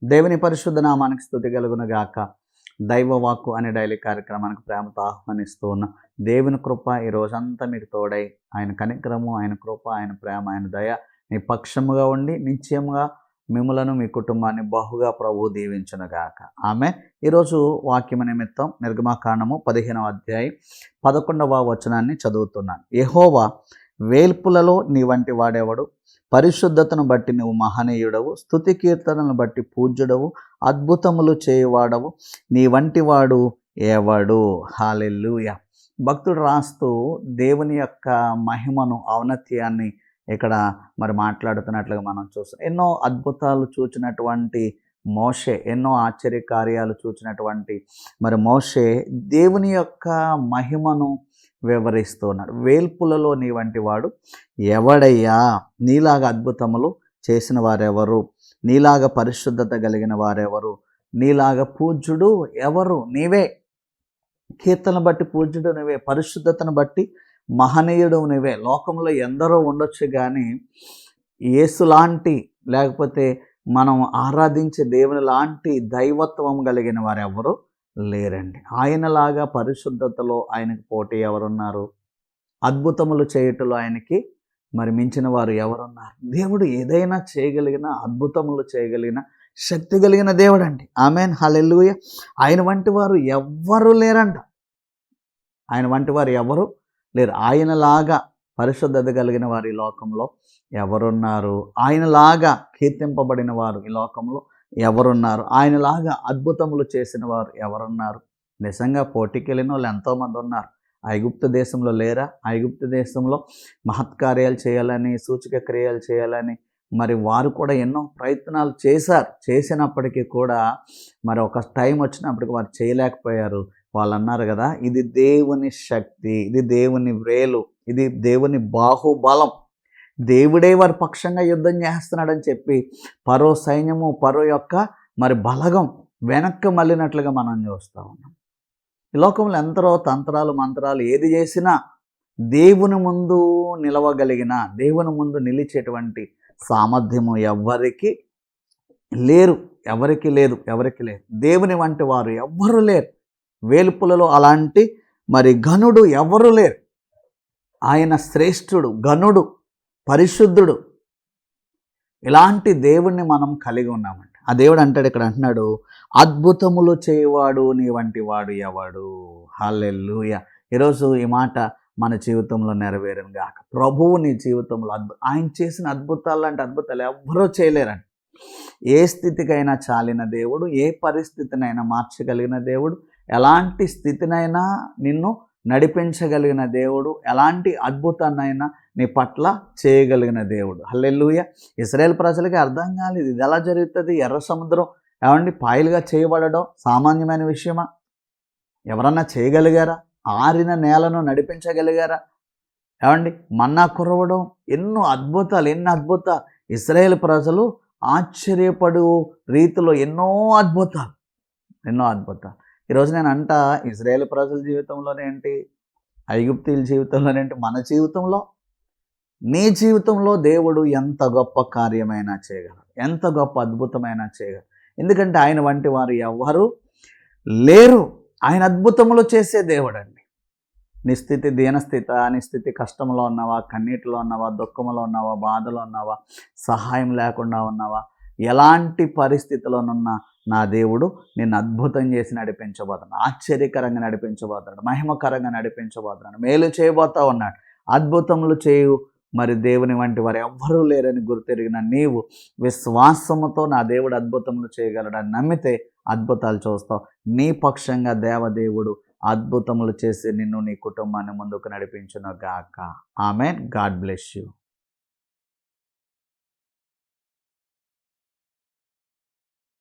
దేవుని పరిశుద్ధ నామానికి స్తుతి కలుగును గాక. దైవ వాక్కు అనే డైలీ కార్యక్రమానికి ప్రేమతో ఆహ్వానిస్తూ ఉన్న దేవుని కృప ఈ రోజంతా మీకు తోడై, ఆయన కనికరము, ఆయన కృప, ఆయన ప్రేమ, ఆయన దయ మీ పక్షముగా ఉండి నిశ్చయముగా మిమ్ములను మీ కుటుంబాన్ని బహుగా ప్రభువు దీవించును గాక. ఆమె ఈరోజు వాక్యము నిమిత్తం నిర్గమాకాండము 15వ అధ్యాయం 11వ వచనాన్ని చదువుతున్నాను. యెహోవా వేల్పులలో నీ వంటి వాడెవడు? పరిశుద్ధతను బట్టి నువ్వు మహనీయుడవు, స్తుతి కీర్తనలను బట్టి పూజ్యుడవు, అద్భుతములు చేయువాడవు, నీ వంటి వాడు ఎవడు? హల్లెలూయా. భక్తుడు రాస్తూ దేవుని యొక్క మహిమను, ఔన్నత్యాన్ని ఇక్కడ మరి మాట్లాడుతున్నట్లుగా మనం చూస్తాం. ఎన్నో అద్భుతాలు చూచినటువంటి మోషే, ఎన్నో ఆశ్చర్య కార్యాలు చూచినటువంటి మరి మోషే దేవుని యొక్క మహిమను వివరిస్తూ ఉన్నాడు. వేల్పులలో నీ వంటి వాడు ఎవడయ్యా? నీలాగా అద్భుతములు చేసిన వారెవరు? నీలాగా పరిశుద్ధత కలిగిన వారెవరు? నీలాగా పూజ్యుడు ఎవరు? నీవే. కీర్తనను బట్టి పూజ్యుడు నువ్వే, పరిశుద్ధతను బట్టి మహనీయుడు నువ్వే. లోకంలో ఎందరో ఉండొచ్చు కానీ యేసు లాంటి, లేకపోతే మనం ఆరాధించే దేవుని లాంటి దైవత్వం కలిగిన వారెవరు లేరండి. ఆయనలాగా పరిశుద్ధతలో ఆయనకు పోటీ ఎవరున్నారు? అద్భుతములు చేయటంలో ఆయనకి మరి మించిన వారు ఎవరున్నారు? దేవుడు ఏదైనా చేయగలిగిన, అద్భుతములు చేయగలిగిన శక్తి కలిగిన దేవుడు అండి. ఆమెన్, హల్లెలూయా. ఆయన వంటి వారు ఎవ్వరు లేరంట. ఆయన వంటి వారు ఎవరు లేరు. ఆయనలాగా పరిశుద్ధత కలిగిన వారు ఈ లోకంలో ఎవరున్నారు? ఆయనలాగా కీర్తింపబడిన వారు ఈ లోకంలో ఎవరున్నారు? ఆయనలాగా అద్భుతములు చేసిన వారు ఎవరున్నారు? నిజంగా పోటీకి వెళ్ళిన వాళ్ళు ఎంతోమంది ఉన్నారు. ఐగుప్తు దేశంలో లేరా? ఐగుప్తు దేశంలో మహత్కార్యాలు చేయాలని, సూచక క్రియలు చేయాలని మరి వారు కూడా ఎన్నో ప్రయత్నాలు చేశారు. చేసినప్పటికీ కూడా మరి ఒక టైం వచ్చినప్పటికి వారు చేయలేకపోయారు. వాళ్ళు అన్నారు కదా, ఇది దేవుని శక్తి, ఇది దేవుని వ్రేలు, ఇది దేవుని బాహుబలం, దేవుడే వారి పక్షంగా యుద్ధం చేస్తున్నాడని చెప్పి పరో సైన్యము, పరో యొక్క మరి బలగం వెనక్కి మళ్ళినట్లుగా మనం చూస్తూ ఉన్నాం. ఈ లోకంలో ఎందరో తంత్రాలు, మంత్రాలు ఏది చేసినా దేవుని ముందు నిలవగలిగిన, దేవుని ముందు నిలిచేటువంటి సామర్థ్యము ఎవరికి లేరు, ఎవరికి లేదు, ఎవరికి లేదు. దేవుని వంటి వారు ఎవ్వరు లేరు. వేల్పులలో అలాంటి మరి ఘనుడు ఎవరు లేరు. ఆయన శ్రేష్ఠుడు, ఘనుడు, పరిశుద్ధుడు. ఇలాంటి దేవుణ్ణి మనం కలిగి ఉన్నామంట. ఆ దేవుడు అంటాడు, ఇక్కడ అంటున్నాడు, అద్భుతములు చేయవాడు నీ వంటి వాడు ఎవడు? హల్లెలూయా. ఈరోజు ఈ మాట మన జీవితంలో నెరవేరును గాక. ప్రభువు నీ జీవితంలో ఆయన చేసిన అద్భుతాలు అంటే అద్భుతాలు ఎవ్వరూ చేయలేరండి. ఏ స్థితికైనా చాలిన దేవుడు, ఏ పరిస్థితినైనా మార్చగలిగిన దేవుడు, ఎలాంటి స్థితినైనా నిన్ను నడిపించగలిగిన దేవుడు, ఎలాంటి అద్భుతాన్నైనా నీ పట్ల చేయగలిగిన దేవుడు. హల్లెలూయా. ఇశ్రాయేల్ ప్రజలకి అర్థం కాలేదు, ఇది ఎలా జరుగుతుంది? ఎర్ర సముద్రం ఏమండి పాయలుగా చేయబడడం సామాన్యమైన విషయమా? ఎవరన్నా చేయగలిగారా? ఆరిన నేలను నడిపించగలిగారా? ఏమండి మన్నా కురవడం, ఎన్నో అద్భుతాలు. ఇశ్రాయేల్ ప్రజలు ఆశ్చర్యపడు రీతిలో ఎన్నో అద్భుతాలు. ఈరోజు నేను అంట, ఇశ్రాయేల్ ప్రజల జీవితంలోనే ఏంటి, ఐగుప్తీయుల జీవితంలోనేంటి, మన జీవితంలో, నీ జీవితంలో దేవుడు ఎంత గొప్ప కార్యమైనా చేయగలరు, ఎంత గొప్ప అద్భుతమైనా చేయగలరు. ఎందుకంటే ఆయన వంటి వారు ఎవరు లేరు. ఆయన అద్భుతములు చేసే దేవుడు అండి. నీ స్థితి దీనస్థితి, నీ స్థితి కష్టంలో ఉన్నావా, కన్నీటిలో ఉన్నావా, దుఃఖంలో ఉన్నావా, బాధలో ఉన్నావా, సహాయం లేకుండా ఉన్నావా, ఎలాంటి పరిస్థితుల్లోనున్నా నా దేవుడు నిన్ను అద్భుతం చేసి నడిపించబోతున్నాడు, ఆశ్చర్యకరంగా నడిపించబోతున్నాడు, మహిమకరంగా నడిపించబోతున్నాడు, మేలు చేయబోతా ఉన్నాడు. అద్భుతములు చేయు మరి దేవుని వంటి వారు ఎవ్వరూ లేరని గుర్తెరిగిన నీవు విశ్వాసముతో నా దేవుడు అద్భుతములు చేయగలడని నమ్మితే అద్భుతాలు చూస్తావు. నీ పక్షంగా దేవదేవుడు అద్భుతములు చేసి నిన్ను, నీ కుటుంబాన్ని ముందుకు నడిపించును గాక. ఆమెన్. God bless you.